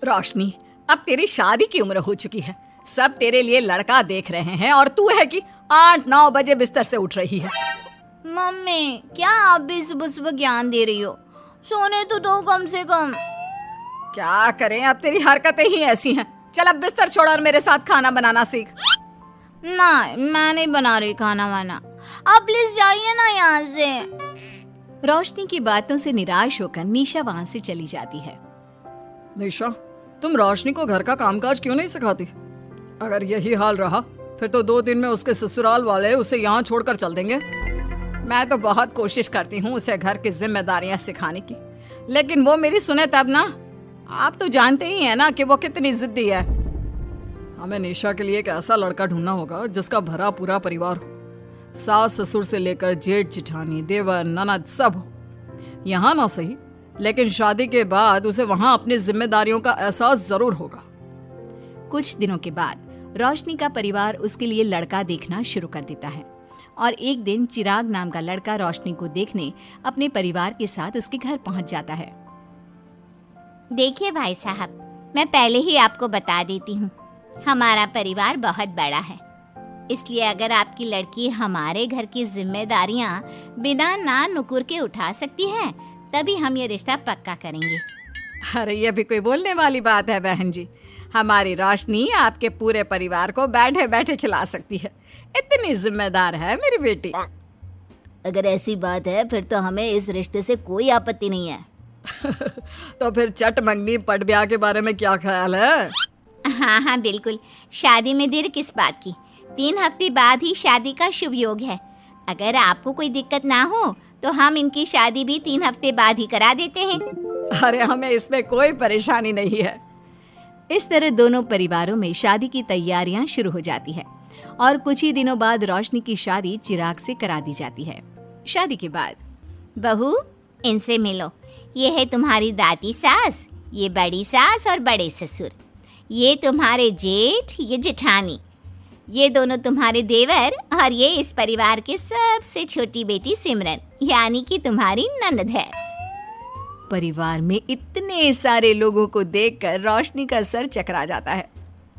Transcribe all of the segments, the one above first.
रोशनी, अब तेरी शादी की उम्र हो चुकी है। सब तेरे लिए लड़का देख रहे हैं और तू है कि 8-9 बजे बिस्तर से उठ रही है। मम्मी, क्या आप भी सुबह सुबह ज्ञान दे रही हो? सोने तो दो कम से कम। क्या करें, अब तेरी हरकतें ही ऐसी हैं। चल अब बिस्तर छोड़ और मेरे साथ खाना बनाना सीख। ना, मैं नहीं बना रही खाना वाना। आप प्लीज जाइए ना यहाँ से। रोशनी की बातों से निराश होकर निशा वहाँ से चली जाती है। निशा, तुम रोशनी को घर का कामकाज क्यों नहीं सिखाती? अगर यही हाल रहा फिर तो 2 दिन में उसके ससुराल वाले उसे यहाँ छोड़कर चल देंगे। मैं तो बहुत कोशिश करती हूँ उसे घर की जिम्मेदारियां सिखाने की, लेकिन वो मेरी सुने तब ना। आप तो जानते ही हैं ना कि वो कितनी जिद्दी है। हमें निशा के लिए एक ऐसा लड़का ढूंढना होगा जिसका भरा पूरा परिवार हो। सास ससुर से लेकर जेठ जिठानी देवर ननद सब हो। यहाँ ना सही, लेकिन शादी के बाद उसे वहाँ अपनी जिम्मेदारियों का एहसास जरूर होगा। कुछ दिनों के बाद रोशनी का परिवार उसके लिए लड़का देखना शुरू कर देता है और एक दिन चिराग नाम का लड़का रोशनी को देखने अपने परिवार के साथ उसके घर पहुंच जाता है। देखिए भाई साहब, मैं पहले ही आपको बता देती हूँ, हमारा परिवार बहुत बड़ा है, इसलिए अगर आपकी लड़की हमारे घर की जिम्मेदारियाँ बिना ना नुकुर के उठा सकती है तभी हम ये रिश्ता पक्का करेंगे। अरे ये भी कोई बोलने वाली बात है बहन जी। हमारी रोशनी आपके पूरे परिवार को बैठे बैठे खिला सकती है। इतनी जिम्मेदार है मेरी बेटी। अगर ऐसी बात है फिर तो हमें इस रिश्ते से कोई आपत्ति नहीं है। तो फिर चट मंगनी पट ब्याह के बारे में क्या ख्याल है? हाँ बिल्कुल, शादी में देर किस बात की। 3 हफ्ते बाद ही शादी का शुभ योग है। अगर आपको कोई दिक्कत ना हो तो हम इनकी शादी भी 3 हफ्ते बाद ही करा देते हैं। अरे हमें इसमें कोई परेशानी नहीं है। इस तरह दोनों परिवारों में शादी की तैयारियां शुरू हो जाती है और कुछ ही दिनों बाद रोशनी की शादी चिराग से करा दी जाती है। शादी के बाद, बहू इनसे मिलो, ये है तुम्हारी दादी सास, ये बड़ी सास और बड़े ससुर, ये तुम्हारे जेठ, ये जेठानी, ये दोनों तुम्हारे देवर और ये इस परिवार की सबसे छोटी बेटी सिमरन, यानी कि तुम्हारी ननद है। परिवार में इतने सारे लोगों को देखकर रोशनी का सर चकरा जाता है।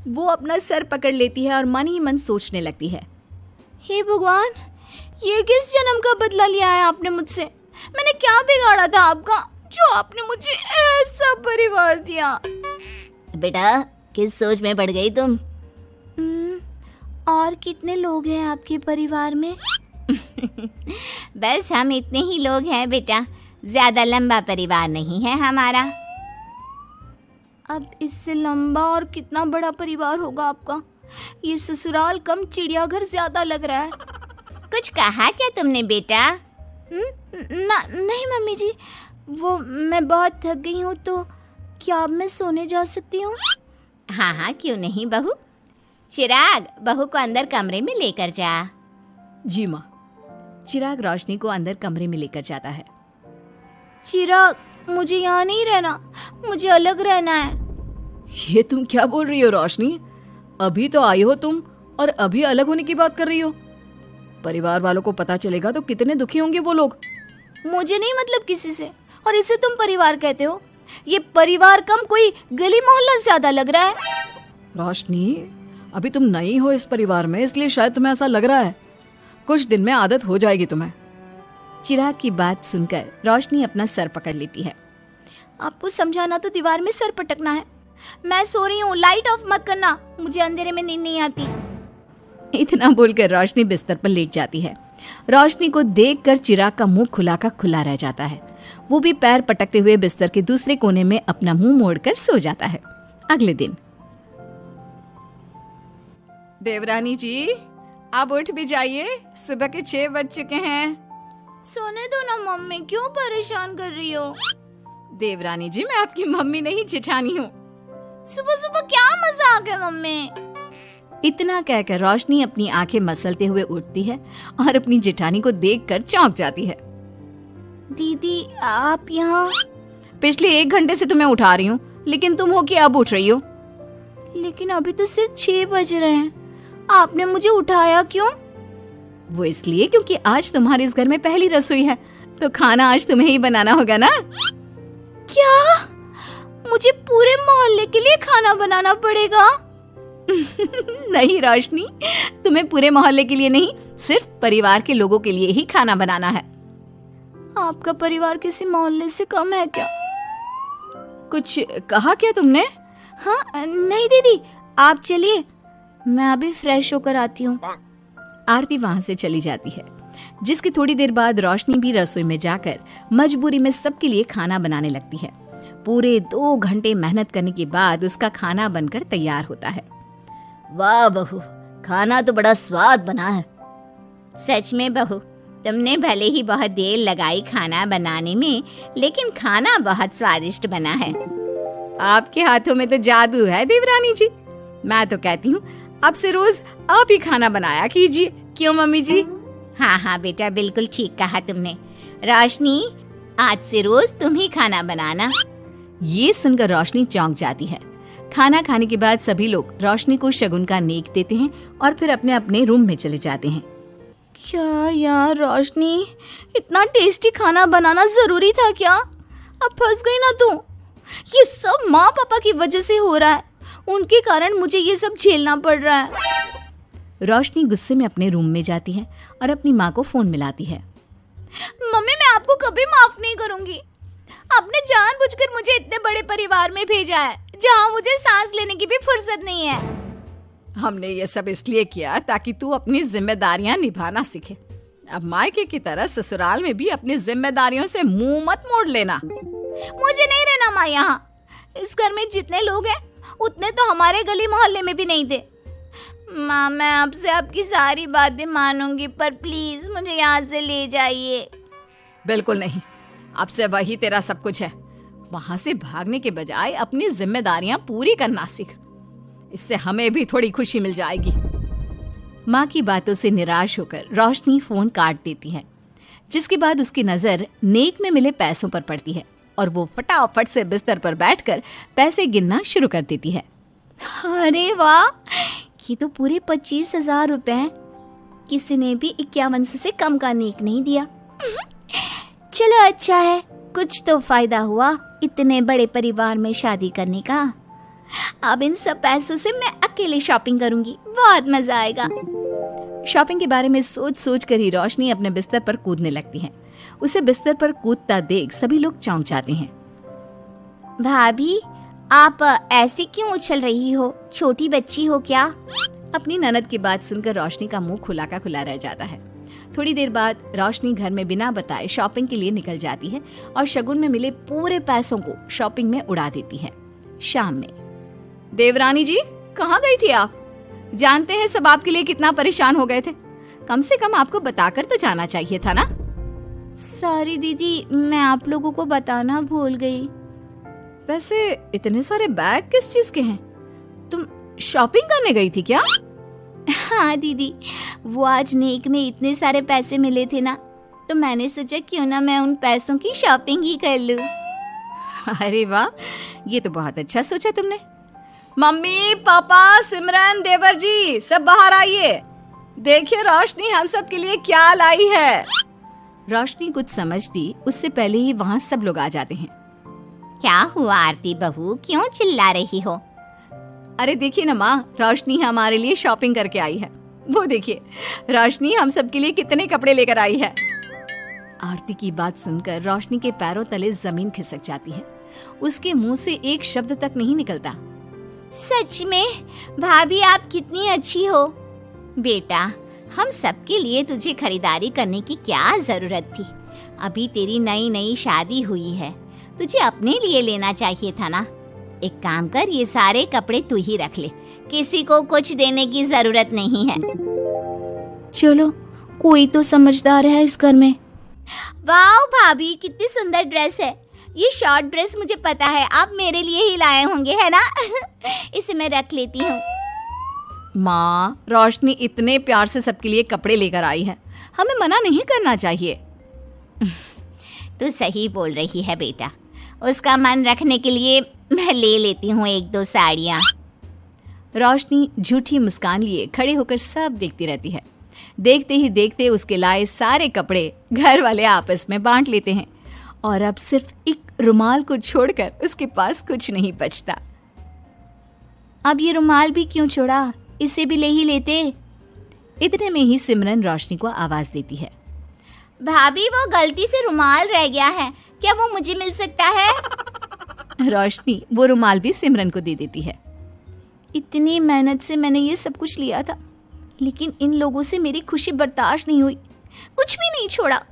वो अपना सर पकड़ लेती है और मन ही मन सोचने लगती है, हे भगवान, ये किस जन्म का बदला लिया है आपने मुझसे? मैंने क्या बिगाड़ा था आपका जो आपने मुझे ऐसा परिवार दिया? बेटा, किस सोच में पड़ गई तुम? और कितने लोग हैं आपके परिवार में? बस हम इतने ही लोग हैं बेटा, ज्यादा लंबा परिवार नहीं है हमारा। अब इससे लंबा और कितना बड़ा परिवार होगा आपका? ये ससुराल कम चिड़ियाघर ज्यादा लग रहा है। कुछ कहा क्या तुमने बेटा? नहीं मम्मी जी, वो मैं बहुत थक गई हूँ, तो क्या अब मैं सोने जा सकती हूँ? हाँ क्यों नहीं बहू। चिराग, बहू को अंदर कमरे में लेकर जा। जी माँ। चिराग रोशनी को अंदर कमरे में लेकर जाता है। चिराग, मुझे यहाँ नहीं रहना, मुझे अलग रहना है। ये तुम क्या बोल रही हो रोशनी? अभी तो आई हो तुम और अभी अलग होने की बात कर रही हो। परिवार वालों को पता चलेगा तो कितने दुखी होंगे वो लोग। मुझे नहीं मतलब किसी से, और इसे तुम परिवार कहते हो? ये परिवार कम कोई गली मोहल्ला ज्यादा लग रहा है। रोशनी, अभी तुम नई हो इस परिवार में, इसलिए शायद तुम्हें ऐसा लग रहा है। कुछ दिन में आदत हो जाएगी तुम्हें। चिराग की बात सुनकर रोशनी अपना सर पकड़ लेती है। आपको समझाना तो दीवार में सर पटकना है। मैं सो रही हूँ, लाइट ऑफ मत करना, मुझे अंधेरे में नींद नहीं आती। इतना बोलकर रोशनी बिस्तर पर लेट जाती है। रोशनी को देखकर चिराग का मुंह खुला का खुला रह जाता है। वो भी पैर पटकते हुए बिस्तर के दूसरे कोने में अपना मुंह मोड़कर सो जाता है। अगले दिन, देवरानी जी, आप उठ भी जाइए, सुबह के 6 बज चुके हैं। सोने दो ना मम्मी, क्यों परेशान कर रही हो? देवरानी जी, मैं आपकी मम्मी नहीं जेठानी हूँ। सुबह सुबह क्या मजाक है मम्मी? इतना कहकर रोशनी अपनी आंखें मसलते हुए उठती है और अपनी जेठानी को देखकर चौंक जाती है। दीदी, आप यहाँ? पिछले 1 घंटे से तुम्हें उठा रही हूँ, लेकिन तुम हो कि अब उठ रही हो? लेकिन अभी तो सिर्फ 6 बज रहे हैं, आपने मुझे उठाया क्यों? वो इसलिए क्योंकि आज तुम्हारे इस घर में पहली रसोई है, तो खाना आज तुम्हें ही बनाना होगा ना। क्या? मुझे पूरे मोहल्ले के लिए खाना बनाना पड़ेगा? नहीं रोशनी, तुम्हें पूरे मोहल्ले के लिए नहीं, सिर्फ परिवार के लोगों के लिए ही खाना बनाना है। आपका परिवार किसी मोहल्ले से कम है क्या? कुछ कहा क्या तुमने? हाँ नहीं दीदी, आप चलिए, मैं अभी फ्रेश होकर आती हूँ। आरती वहां से चली जाती है, जिसकी थोड़ी देर बाद रोशनी भी रसोई में जाकर मजबूरी में सबके लिए खाना बनाने लगती है। पूरे 2 घंटे मेहनत करने के बाद उसका खाना बनकर तैयार होता है। वाह बहू, खाना तो बड़ा स्वाद बना है। सच में बहू, तुमने भले ही बहुत देर लगाई खाना बनाने में, लेकिन खाना बहुत स्वादिष्ट बना है। आपके हाथों में तो जादू है देवरानी जी। मैं तो कहती हूँ अब से रोज आप ही खाना बनाया कीजिए, क्यों मम्मी जी? हाँ हाँ बेटा, बिल्कुल ठीक कहा तुमने। रोशनी, आज से रोज तुम ही खाना बनाना। ये सुनकर रोशनी चौंक जाती है। खाना खाने के बाद सभी लोग रोशनी को शगुन का नेक देते हैं और फिर अपने अपने रूम में चले जाते हैं। क्या यार रोशनी, इतना टेस्टी खाना बनाना जरूरी था क्या? अब फंस गई ना तू। ये सब माँ पापा की वजह से हो रहा है, उनके कारण मुझे ये सब झेलना पड़ रहा है। रोशनी गुस्से में अपने रूम में जाती है और अपनी माँ को फोन मिलाती है। मम्मी, मैं आपको कभी माफ नहीं करूंगी। आपने जानबूझकर मुझे इतने बड़े परिवार में भेजा है, जहाँ मुझे सांस लेने की भी फुर्सत नहीं है। हमने ये सब इसलिए किया ताकि तू अपनी जिम्मेदारियां निभाना सीखे। अब मायके की तरह ससुराल में भी अपनी जिम्मेदारियों से मुंह मत मोड़ लेना। मुझे नहीं रहना माँ यहाँ। इस घर में जितने लोग हैं उतने तो हमारे गली मोहल्ले में भी नहीं थे। माँ, मैं आपसे आपकी सारी बातें मानूंगी, पर प्लीज मुझे यहाँ से ले जाइए। बिल्कुल नहीं, अब से वही तेरा सब कुछ है। वहां से भागने के बजाय अपनी जिम्मेदारियां पूरी करना सीख, इससे हमें भी थोड़ी खुशी मिल जाएगी। माँ की बातों से निराश होकर रोशनी फोन काट देती है, जिसके बाद उसकी नजर नेक में मिले पैसों पर पड़ती है और वो फटाफट से बिस्तर पर बैठकर पैसे गिनना शुरू कर देती है। अरे वाह, ये तो पूरे 25,000 रुपए हैं। किसी ने भी 5100 से कम का नेक नहीं दिया। चलो अच्छा है, कुछ तो फायदा हुआ इतने बड़े परिवार में शादी करने का। अब इन सब पैसों से मैं अकेले शॉपिंग करूंगी, बहुत मजा आएगा। शॉपिंग के बारे में सोच सोच कर ही रोशनी अपने बिस्तर पर कूदने लगती है। उसे बिस्तर पर कूदता देख सभी लोग चौंक जाते हैं। भाभी, आप ऐसे क्यों उछल रही हो? छोटी बच्ची हो क्या? अपनी ननद की बात सुनकर रोशनी का मुंह खुला का खुला रह जाता है। थोड़ी देर बाद रोशनी घर में बिना बताए शॉपिंग के लिए निकल जाती है और शगुन में मिले पूरे पैसों को शॉपिंग में उड़ा देती है। शाम में, देवरानी जी कहाँ गई थी आप? जानते हैं सब आपके लिए कितना परेशान हो गए थे, कम से कम आपको बताकर तो जाना चाहिए था ना। सॉरी दीदी, मैं आप लोगों को बताना भूल गई। वैसे इतने सारे बैग किस चीज के हैं? तुम शॉपिंग करने गई थी क्या? हाँ दीदी, वो आज नेक में इतने सारे पैसे मिले थे ना, तो मैंने सोचा क्यों ना मैं उन पैसों की शॉपिंग ही कर लूं। अरे वाह, ये तो बहुत अच्छा सोचा तुमने। मम्मी, पापा, सिमरन, देवर जी, सब बाहर आइए। देखिए रोशनी हम सब के लिए क्या लाई है। रोशनी कुछ समझती उससे पहले ही वहाँ सब लोग आ जाते हैं। क्या हुआ आरती बहू, क्यों चिल्ला रही हो? अरे देखिए ना माँ, रोशनी हमारे लिए शॉपिंग करके आई है। वो देखिए, रोशनी हम सब के लिए कितने कपड़े लेकर आई है। आरती की बात सुनकर रोशनी के पैरों तले जमीन खिसक जाती है। उसके मुंह से एक शब्द तक नहीं निकलता। सच में भाभी, आप कितनी अच्छी हो। बेटा, हम सबके लिए तुझे खरीदारी करने की क्या जरूरत थी? अभी तेरी नई नई शादी हुई है, तुझे अपने लिए लेना चाहिए था ना। एक काम कर, ये सारे कपड़े तू ही रख ले, किसी को कुछ देने की जरूरत नहीं है। चलो, कोई तो समझदार है इस घर में। वाह भाभी, कितनी सुंदर ड्रेस है। ये शॉर्ट ड्रेस मुझे पता है आप मेरे लिए ही लाए होंगे, है ना? इसे मैं रख लेती हूँ। माँ, रोशनी इतने प्यार से सबके लिए कपड़े लेकर आई है, हमें मना नहीं करना चाहिए। तू सही बोल रही है बेटा, उसका मन रखने के लिए मैं ले लेती हूँ 1-2 साड़ियाँ। रोशनी झूठी मुस्कान लिए खड़े होकर सब देखती रहती है। देखते ही देखते उसके लाए सारे कपड़े घर वाले आपस में बांट लेते हैं और अब सिर्फ एक रुमाल को छोड़कर उसके पास कुछ नहीं बचता। अब ये रुमाल भी क्यों छोड़ा, इसे भी ले ही लेते। इतने में ही सिमरन रोशनी को आवाज देती है। भाभी वो गलती से रुमाल रह गया है, क्या वो मुझे मिल सकता है? रोशनी वो रुमाल भी सिमरन को दे देती है। इतनी मेहनत से मैंने ये सब कुछ लिया था, लेकिन इन लोगों से मेरी खुशी बर्दाश्त नहीं हुई, कुछ भी नहीं छोड़ा।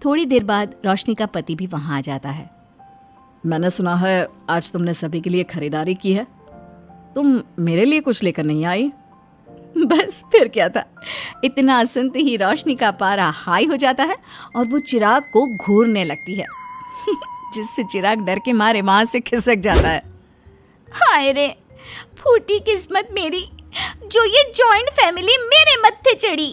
थोड़ी देर बाद रोशनी का पति भी वहां आ जाता है। मैंने सुना है आज तुमने सभी के लिए खरीदारी की है। तुम मेरे लिए कुछ लेकर नहीं आई? बस फिर क्या था, इतना सुनते ही रोशनी का पारा हाई हो जाता है और वो चिराग को घूरने लगती है जिससे चिराग डर के मारे वहां से खिसक जाता है। हाय रे, फूटी किस्मत मेरी, जो ये जॉइंट फैमिली मेरे मत्थे चढ़ी।